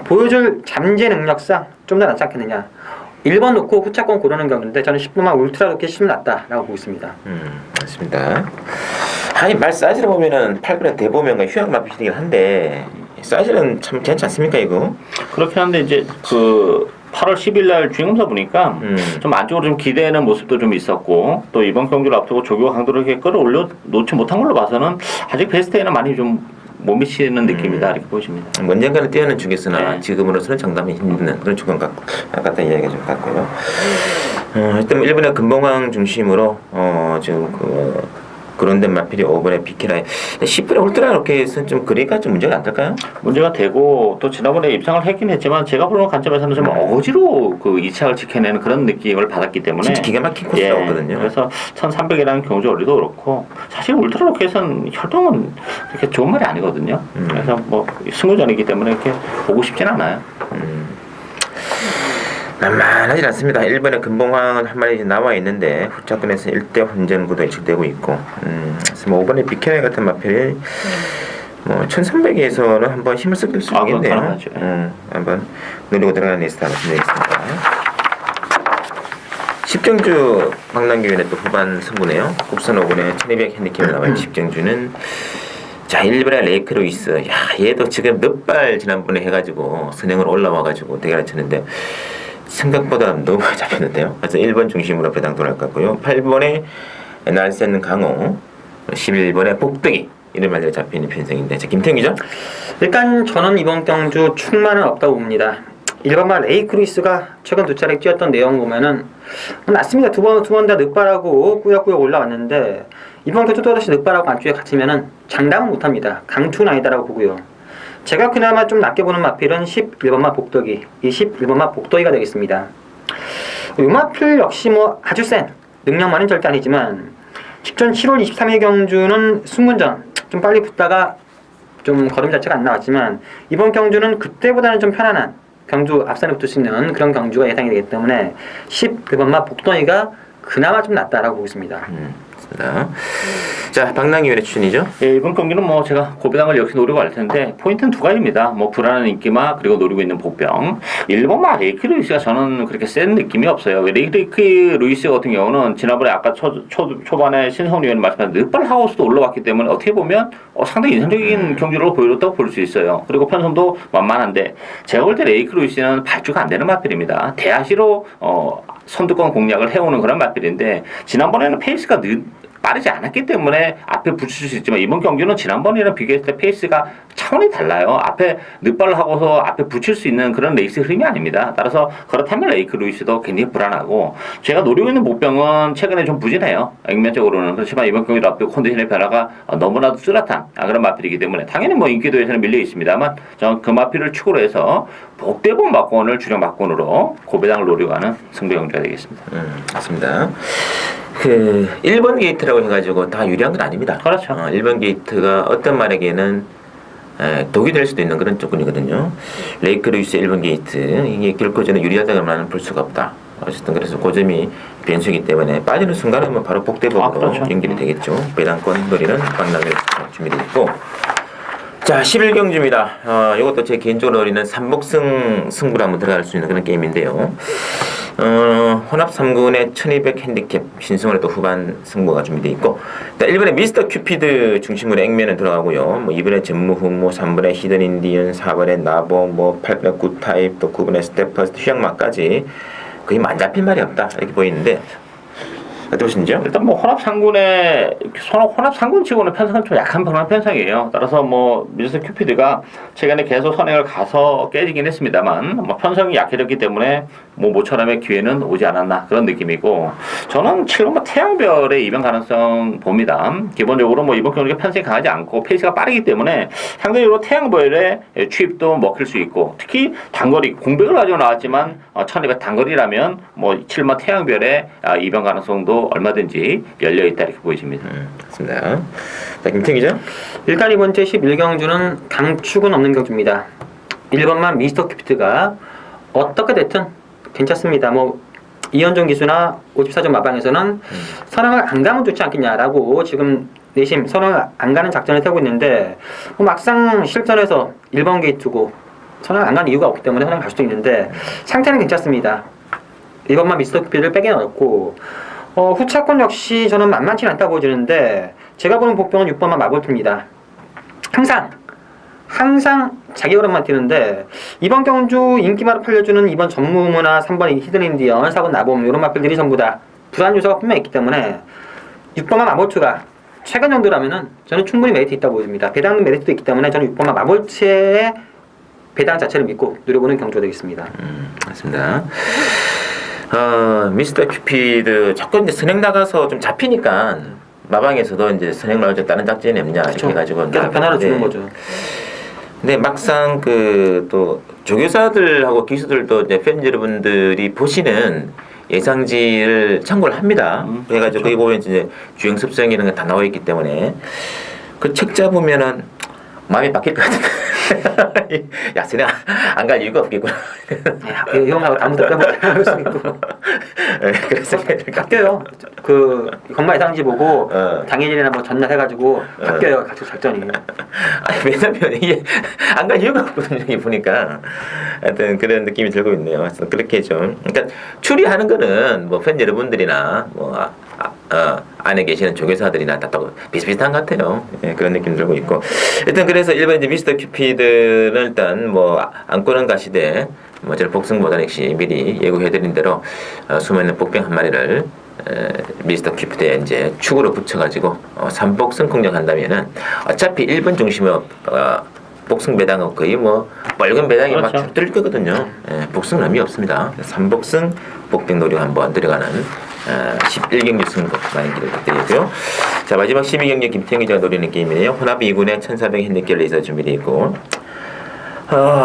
보여줄 잠재 능력상 좀 더 낫지 않겠느냐. 1번 놓고 후차권 고르는 경우인데 저는 10번만 울트라 로켓이 좀 낫다라고 보고 있습니다. 맞습니다. 아니 말 사이즈를 보면은 8번의 대보면과 휴양 마필이긴 한데 사이즈는 참 괜찮지 않습니까 이거? 그렇긴 한데 이제 그 8월 10일 날 주행검사 보니까 좀 안쪽으로 좀 기대는 모습도 좀 있었고 또 이번 경기를 앞두고 조교 강도를 이렇게 끌어올려 놓지 못한 걸로 봐서는 아직 베스트에는 많이 좀 못 미치는 느낌이다 이렇게 보여집니다. 언젠가는 뛰어는 주겠으나 네. 지금으로서는 장담이 힘든 그런 조건 같다 이야기가 좀 같고요. 일단 뭐 일본의 금봉황 중심으로 지금 그런 데 마필이 5번에 비키라에 10분에 울트라 이렇게 해서 좀 그리가 좀 문제가 안 될까요? 문제가 되고 또 지난번에 입상을 했긴 했지만 제가 보는 관점에서는 좀 어거지로 그 2착을 지켜내는 그런 느낌을 받았기 때문에 진짜 기가 막힌 코스였거든요. 그래서 1300이라는 경주 어리도 그렇고 사실 울트라 로켓은 혈통은 그렇게 좋은 말이 아니거든요. 그래서 뭐 승부전이기 때문에 이렇게 보고 싶진 않아요. 만만하지 않습니다. 1번에 금봉황은 한 마리 나와 있는데 후차권에서 1대 혼전 구도 예측되고 있고 그래서 뭐 5번에 비키라이 같은 마필이 뭐 1300에서는 한번 힘을 섞일 수 있겠네요. 가능하죠. 한번 노리고 들어가는 리스트 하나 준비하겠습니다. 10경주 방랑기회는 또 후반 승부네요. 국산 5번에 1200 핸디캡에 나와 있는 10경주는 자 1번에 레이크 루이스. 야 얘도 지금 몇 발 지난번에 해가지고 선행으로 올라와가지고 대결을 쳤는데 생각보다 너무 많이 잡혔는데요. 그래서 1번 중심으로 배당 돌아갈 것 같고요. 8번에 날쌘 강호, 11번에 복덕이 이런 말들이 잡히는 편성인데 자 김태형 기자? 일단 저는 이번 경주 충만은 없다고 봅니다. 1번만 레이크루이스가 최근 두 차례 뛰었던 내용 보면은 맞습니다. 두 번 다 늑발하고 꾸역꾸역 올라왔는데 이번 경주 또다시 늑발하고 안쪽에 갇히면은 장담은 못합니다. 강투는 아니다라고 보고요. 제가 그나마 좀 낮게 보는 마필은 11번마 복덕이, 이 11번마 복덕이가 되겠습니다. 이 마필 역시 뭐 아주 센 능력만은 절대 아니지만 직전 7월 23일 경주는 승문전 좀 빨리 붙다가 좀 걸음 자체가 안 나왔지만 이번 경주는 그때보다는 좀 편안한 경주 앞선에 붙을 수 있는 그런 경주가 예상이 되기 때문에 11번마 복덕이가 그나마 좀 낫다라고 보고 있습니다. 자, 방랑이원의 추천이죠? 예, 이번 경기는 뭐 제가 고배당을 역시 노리고 할 텐데 포인트는 두 가지입니다. 뭐 불안한 인기마 그리고 노리고 있는 복병. 1번마 레이크 루이스가 저는 그렇게 센 느낌이 없어요. 레이크 루이스 같은 경우는 지난번에 아까 초반에 신성훈 의원이 말씀하신 늑발 하우스도 올라왔기 때문에 어떻게 보면 상당히 인상적인 경기를 보여줬다고 볼 수 있어요. 그리고 편성도 만만한데 제가 볼 때 레이크 루이스는 발주가 안 되는 마필입니다. 대하시로 선두권 공략을 해오는 그런 마필인데 지난번에는 페이스가 빠르지 않았기 때문에 앞에 붙일 수 있지만 이번 경기는 지난번이랑 비교했을 때 페이스가 차원이 달라요. 앞에 늑발을 하고서 앞에 붙일 수 있는 그런 레이스 흐름이 아닙니다. 따라서 그렇다면 레이크 루이스도 굉장히 불안하고 제가 노리고 있는 목병은 최근에 좀 부진해요. 액면적으로는. 그렇지만 이번 경기도 앞에 컨디션의 변화가 너무나도 뚜렷한 그런 마필이기 때문에 당연히 뭐 인기도에서는 밀려 있습니다만 저는 그 마필을 축으로 해서 복대본 막권을 주력 막권으로 고배당을 노리고 가는 승부 경주가 되겠습니다. 맞습니다. 1번 게이트라고 해가지고 다 유리한 건 아닙니다. 그렇죠. 1번 게이트가 어떤 말에게는 독이 될 수도 있는 그런 조건이거든요. 레이크 루이스 1번 게이트 이게 결코 저는 유리하다고만 볼 수가 없다. 어쨌든 그래서 그 점이 변수이기 때문에 빠지는 순간은 뭐 바로 복대법으로 그렇죠. 연결이 되겠죠. 배당권 노리는 방랑을 준비되어 있고 자 11경주입니다. 이것도 제 개인적으로 노리는 삼복승 승부로 한번 들어갈 수 있는 그런 게임인데요. 혼합 3군의 1200 핸디캡 신승원의 또 후반 승부가 준비되어 있고 1번에 미스터 큐피드 중심으로 액면은 들어가고요. 뭐 2번에 전무후무, 3번에 히든 인디언, 4번에 나보, 뭐 8번에 굿타입, 또 9번에 스테퍼스, 휴양마까지 거의 안 잡힐 말이 없다 이렇게 보이는데 어떻게 보시는지요? 일단 뭐 혼합 상군치고는 편성은 좀 약한 그런 편성이에요. 따라서 뭐 미스터 큐피드가 최근에 계속 선행을 가서 깨지긴 했습니다만 뭐 편성이 약해졌기 때문에 뭐 모처럼의 기회는 오지 않았나 그런 느낌이고 저는 7번 태양별의 이변 가능성 봅니다. 기본적으로 뭐 이번 경기가 편성이 강하지 않고 페이스가 빠르기 때문에 상대적으로 태양별의 취입도 먹힐 수 있고 특히 단거리 공백을 가지고 나왔지만 1200 단거리라면 뭐 7번 태양별의 이변 가능성도 얼마든지 열려있다 이렇게 보여집니다. 맞습니다. 자, 김태기죠? 일단 이번 주 11경주는 강축은 없는 경주입니다. 1번만 미스터 큐피트가 어떻게 됐든 괜찮습니다. 뭐 이현종 기수나 54점 마방에서는 선행을 안 가면 좋지 않겠냐라고 지금 내심 선행을 안 가는 작전을 세우고 있는데 뭐 막상 실전에서 1번 게이트고 선행을 안 가는 이유가 없기 때문에 선행을 갈 수도 있는데 상태는 괜찮습니다. 1번만 미스터 큐피트를 빼게 넣었고 후차권 역시 저는 만만치 않다고 보여지는데 제가 보는 복병은 6번만 마볼트입니다. 항상 항상 자기 걸음만 뛰는데 이번 경주 인기마를 팔려주는 이번 전무무나 3번 히든인디언, 4번 나봄 이런 마필들이 전부 다 불안 요소가 분명히 있기 때문에 6번만 마볼츠가 최근 정도라면은 저는 충분히 메리트 있다고 보입니다. 배당 메리트도 있기 때문에 저는 6번만 마볼츠의 배당 자체를 믿고 누려보는 경주가 되겠습니다. 맞습니다. 미스터 큐피드 자꾸 이제 선행 나가서 좀 잡히니까 마방에서도 이제 선행 나올 때 다른 작전이 없냐 이렇게 해가지고 계속 변화를 주는 나가는데 거죠. 근데 막상 그 또 조교사들하고 기수들도 이제 팬 여러분들이 보시는 예상지를 참고를 합니다. 그래가지고 거기 보면 이제 주행 습성 이런 게 다 나와 있기 때문에 그 책 잡으면은 마음이 바뀔 것 같은데. 야, 선행 안갈 이유가 없겠구나. 형하고 다음부터 빼볼 수 있고. 그래서 바뀌어요. 그 건마 예상지 보고 당일이나 뭐 전날 해가지고 바뀌어요. 각종 작전이. 아니 왜냐면 이게 안 갈 이유가 없거든요. 여기 보니까 하여튼 그런 느낌이 들고 있네요. 그래서 그렇게 좀 그러니까 추리하는 거는 뭐 팬 여러분들이나 뭐 안에 계시는 조교사들이나 다 비슷비슷한 것 같아요. 예, 그런 느낌 들고 있고 일단 그래서 일반 이제 미스터 큐피드는 일단 뭐 안고는 가시되 뭐 저는 복승보다는 역시 미리 예고해드린 대로 수많은 복병 한 마리를 미스터 큐피드에 이제 축으로 붙여가지고 3복승 공략한다면은 어차피 1번 중심의 복승 배당은 거의 뭐 빨간 배당이 그렇죠. 막 뚫릴 거거든요. 예, 복승은 의미 없습니다. 3복승 복병 노력 한번 들어가는 11경기 승부 많은 기대를 부탁드리고요. 자 마지막 12경기 김태형 기자가 노리는 게임이네요. 혼합 2군의 1400 핸디캡 레이서 준비되어 있고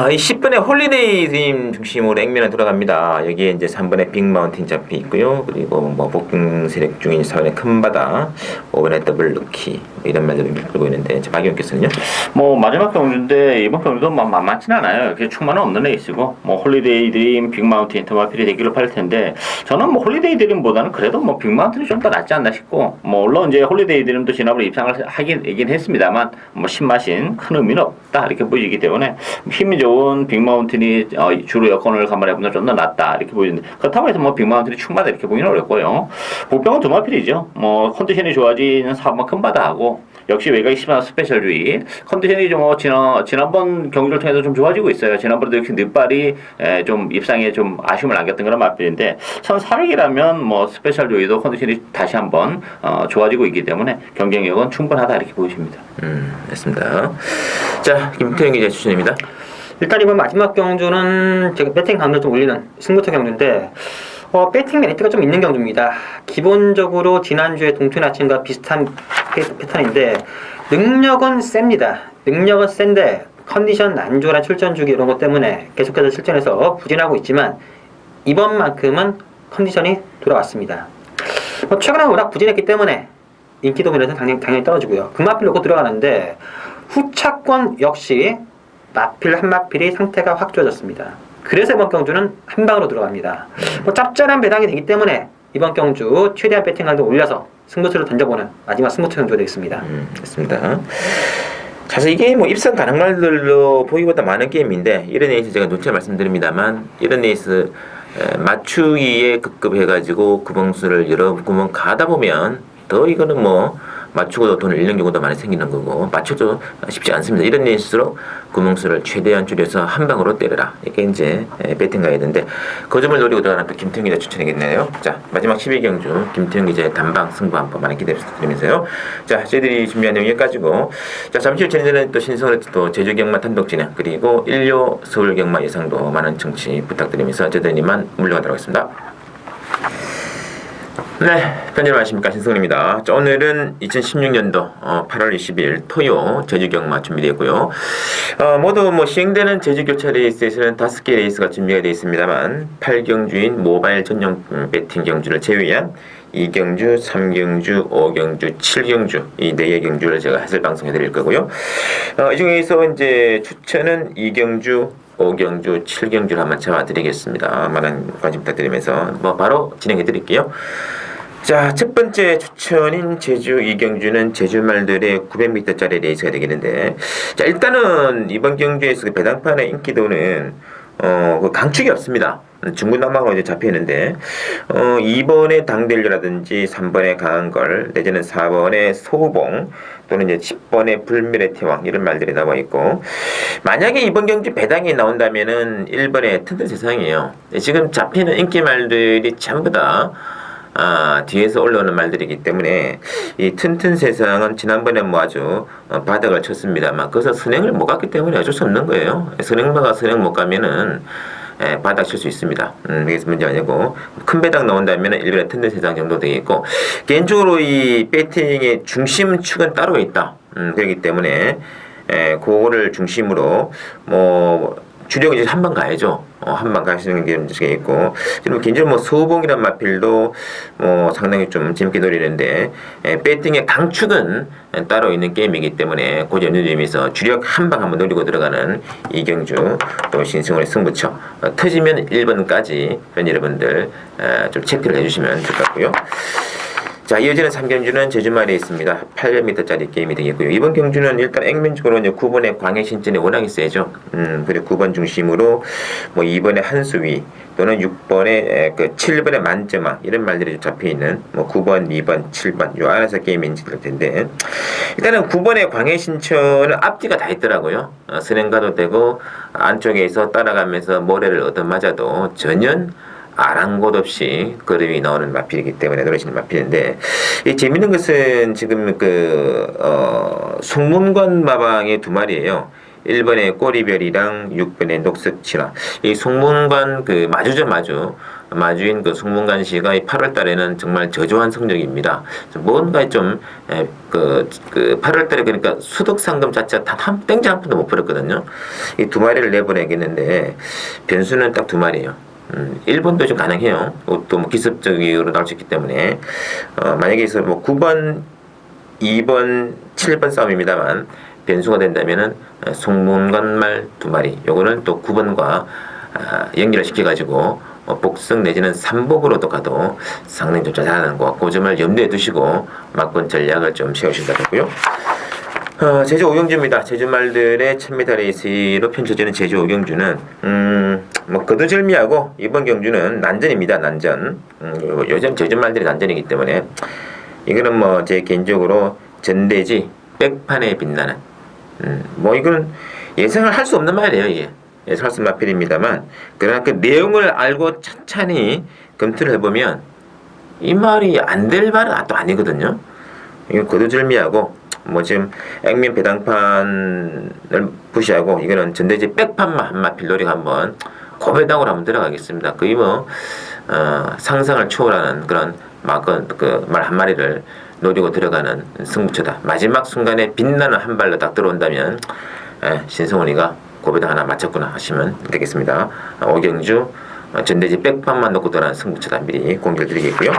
이 10번의 홀리데이 드림 중심으로 액면에 돌아갑니다. 여기에 이제 3번의 빅마운틴 잡혀 있고요. 그리고 뭐 복빙 세력 중인 4번의 큰 바다, 5번의 더블 루키 이런 말들을 끌고 있는데 박의원께서는요? 뭐 마지막 경주인데 이번 경주도 만만치는 않아요. 이렇게 충만은 없는 레이스고 뭐 홀리데이 드림, 빅마운틴, 더마필이 되기를 팔 텐데 저는 뭐 홀리데이 드림보다는 그래도 뭐 빅마운틴이 좀 더 낫지 않나 싶고 뭐 물론 이제 홀리데이 드림도 지난번에 입상을 하긴 했습니다만 뭐 신맛인 큰 의미는 없다 이렇게 보이기 때문에 힘이 좋은 빅마운틴이 주로 여건을 감안해보면 좀 더 낫다 이렇게 보이는데 그렇다고 해서 뭐 빅마운틴이 충마다 이렇게 보기는 어렵고요. 복병은 두마필이죠. 뭐 컨디션이 좋아지는 4번 큰 바다하고 역시 외곽이 심한 스페셜주의 컨디션이 좀 지난번 경기를 통해서 좀 좋아지고 있어요. 지난번에도 역시 늦발이 좀 입상에 좀 아쉬움을 남겼던 그런 맛들인데 1400이라면 뭐 스페셜주의도 컨디션이 다시 한번 좋아지고 있기 때문에 경쟁력은 충분하다 이렇게 보여집니다. 됐습니다. 자 김태형 기자 추천입니다. 일단 이번 마지막 경주는 제가 배팅 감을 좀 올리는 승부처 경주인데 배팅 메리트가 좀 있는 경주입니다. 기본적으로 지난주에 동투 아침과 비슷한 패턴인데 능력은 셉니다. 능력은 센데 컨디션 안 좋은 출전 주기 이런 것 때문에 계속해서 실전에서 부진하고 있지만 이번만큼은 컨디션이 돌아왔습니다. 최근에 워낙 부진했기 때문에 인기도 면에서 당연히 떨어지고요. 금마필 놓고 들어가는데 후차권 역시 마필 한 마필이 상태가 확 좋아졌습니다. 그래서 이번 경주는 한 방으로 들어갑니다. 짭짤한 배당이 되기 때문에 이번 경주 최대한 배팅을 올려서 승부수를 던져보는 마지막 승부처 경주가 되겠습니다. 됐습니다. 사실 이게 뭐 입상 가능말들로 보기보다 많은 게임인데 이런 레이스 제가 누차 말씀드립니다만 이런 레이스 맞추기에 급급해가지고 구멍수를 여러 구멍 가다 보면 더 이거는 뭐 맞추고 돈을 잃는 경우도 많이 생기는 거고 맞춰도 쉽지 않습니다. 이런 레이스로 구멍수를 최대한 줄여서 한 방으로 때려라. 이게 이제 배팅 가야 되는데 그 점을 노리고 들어가는 또 김태형 기자 추천이겠네요. 자 마지막 12경주 김태형 기자의 단방 승부 한번 많이 기대해 부탁드리면서요. 자 저희들이 준비한 내용 여기까지고 자 잠시 후 저희들은 또 신성으로 또 제주 경마 단독 진행 그리고 일요 서울 경마 예상도 많은 청취 부탁드리면서 저희들이만 물러가도록 하겠습니다. 네, 편집 안녕하십니까 신성훈입니다. 자, 오늘은 2016년도 8월 20일 토요 제주 경마 준비되었고요. 모두 뭐 시행되는 제주 교차 레이스에서는 5개 레이스가 준비가 되어 있습니다만 8경주인 모바일 전용 배팅 경주를 제외한 2경주, 3경주, 5경주, 7경주 이 4개 경주를 제가 해설 방송해 드릴 거고요. 이 중에서 이제 추천은 2경주 5경주, 7경주를 한번 잡아드리겠습니다. 많은 관심 부탁드리면서 뭐 바로 진행해 드릴게요. 자, 첫 번째 추천인 제주 2경주는 제주 말들의 900m짜리 레이스가 되겠는데 자, 일단은 이번 경주에서 배당판의 인기도는 그 강축이 없습니다. 중구난방으로 이제 잡혀 있는데 2번의 당델류라든지 3번의 강한걸 내지는 4번의 소봉 또는 이제 10번의 불멸의 태왕 이런 말들이 나와 있고, 만약에 이번 경주 배당이 나온다면은 1번의 튼튼 세상이에요. 지금 잡히는 인기 말들이 전부 다 뒤에서 올라오는 말들이기 때문에 이 튼튼 세상은 지난번에 뭐 아주 바닥을 쳤습니다만 그래서 선행을 못 갔기 때문에 어쩔 수 없는 거예요. 선행마가 선행 못 가면은 바닥 칠 수 있습니다. 이게 문제 아니고, 큰 배당 나온다면 1번의 튼튼 세상 정도 되겠고, 개인적으로 이 배팅의 중심축은 따로 있다. 그렇기 때문에 그거를 중심으로 뭐 주력은 이제 한 번 가야죠. 한 번 가시는 게 문제가 있고, 지금 개인적으로 뭐 소봉이란 마필도 뭐 상당히 좀 재밌게 노리는데, 배팅의 강축은 따로 있는 게임이기 때문에 그 점에서 주력 한 방 한번 노리고 들어가는 이경주 또 신승훈의 승부처 터지면 1번까지 여러분들 좀 체크를 해주시면 좋을 것 같고요. 자, 이어지는 3경주는 제주말에 있습니다. 800m짜리 게임이 되겠고요. 이번 경주는 일단 액면적으로 이제 9번의 광해신전이 워낙에 세죠. 그리고 9번 중심으로 뭐 2번의 한수위 또는 6번의 7번의 만점아 이런 말들이 잡혀 있는 뭐 9번, 2번, 7번 요 안에서 게임이 인지될 텐데, 일단은 9번의 광해신천은 앞뒤가 다 있더라고요. 선행가도 되고 안쪽에서 따라가면서 모래를 얻어맞아도 전혀 아랑곳 없이 그림이 나오는 마필이기 때문에 노래시는 마필인데, 이 재밌는 것은 지금 송문관 마방의 두 마리예요. 1번의 꼬리별이랑 6번의 녹색치라. 이 송문관 마주인 그 송문관 씨가 이 8월 달에는 정말 저조한 성적입니다. 뭔가 좀 8월 달에 그러니까 수득 상금 자체가 단 땡장 한 푼도 못 벌었거든요. 이 두 마리를 내보내겠는데 변수는 딱 두 마리예요. 1번도 좀 가능해요. 또 뭐 기습적으로 나올 수 있기 때문에 만약에 있어 뭐 9번, 2번, 7번 싸움입니다만 변수가 된다면은 송문관말 두 마리. 요거는 또 9번과 연결을 시켜가지고 복승 내지는 삼복으로도 가도 상당히 좀 잘하는 거. 그 점을 염두에 두시고 막권 전략을 좀 세우신다 했고요. 제주 오경주입니다. 제주 말들의 1000m 레이스로 펼쳐지는 제주 오경주는 뭐 거두절미하고 이번 경주는 난전입니다. 난전. 요즘 제주 말들이 난전이기 때문에 이거는 뭐 제 개인적으로 전대지 백판에 빛나는 뭐 이거는 예상을 할 수 없는 말이에요. 이게 예상할 수 없는 마필입니다만, 그러나 그 내용을 알고 찬찬히 검토를 해보면 이 말이 안 될 말은 또 아니거든요. 이거 거두절미하고 뭐 지금 액면 배당판을 무시하고 이거는 전대지 백판만 한 마필 노력 한번 고배당으로 한번 들어가겠습니다. 거의 뭐 상상을 초월하는 그런 말 한 마리를 노리고 들어가는 승부처다. 마지막 순간에 빛나는 한 발로 딱 들어온다면 신성훈이가 고배당 하나 맞췄구나 하시면 되겠습니다. 오경주 전대지 백판만 놓고 들어가는 승부처다. 미리 공개를 드리겠고요.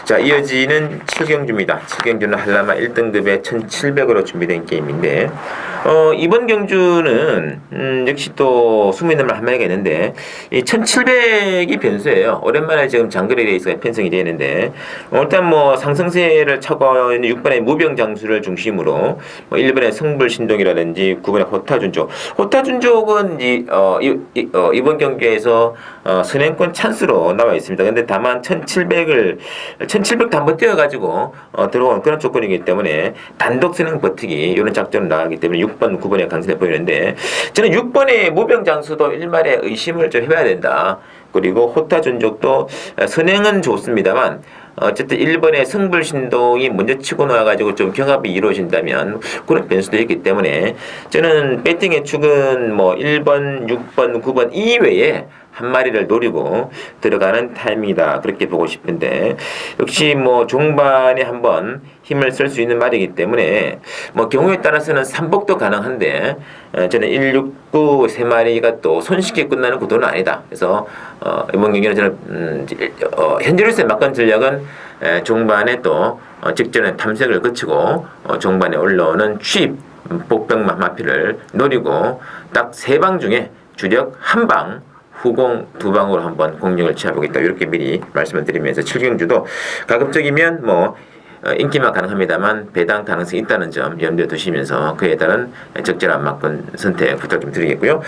자, 이어지는 7경주입니다. 7경주는 한라마 1등급에 1700으로 준비된 게임인데, 이번 경주는 역시 또 숨어있는 말 한마디가 있는데, 이 1700이 변수예요. 오랜만에 지금 장거리 레이스가 편성이 되는데, 일단 뭐 상승세를 차고 있는 6번의 무병장수를 중심으로 뭐 1번의 성불신동이라든지 9번의 호타준족. 호타준족은 이번 경기에서 선행권 찬스로 나와 있습니다. 근데 다만 1700도 한번 뛰어가지고 들어온 그런 조건이기 때문에 단독 선행 버티기 이런 작전을 나가기 때문에 6번, 9번에 강세를 보이는데, 저는 6번의 무병장수도 일말에 의심을 좀 해봐야 된다. 그리고 호타준족도 선행은 좋습니다만 어쨌든 1번의 성불신동이 먼저 치고 나와가지고 좀 경합이 이루어진다면 그런 변수도 있기 때문에 저는 배팅의 축은 뭐 1번, 6번, 9번 이외에 한 마리를 노리고 들어가는 타임이다. 그렇게 보고 싶은데, 역시 뭐 종반에 한번 힘을 쓸 수 있는 말이기 때문에 뭐 경우에 따라서는 3복도 가능한데 저는 1, 6, 9 세 마리가 또 손쉽게 끝나는 구도는 아니다. 그래서 이번 경기는 저는 현재로서의 막권 전략은 종반에 또 직전에 탐색을 거치고 종반에 올라오는 취입 복병 마피를 노리고 딱 3방 중에 주력 1방 후공 2방으로 한번 공격을 취해보겠다. 이렇게 미리 말씀을 드리면서 7경주도 가급적이면 뭐 인기만 가능합니다만 배당 가능성이 있다는 점 염두에 두시면서 그에 따른 적절한 막권 선택 부탁 좀 드리겠고요.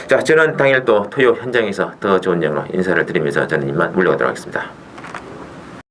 자, 저는 당일 또 토요 현장에서 더 좋은 내용으로 인사를 드리면서 저는 이만 물러가도록 하겠습니다.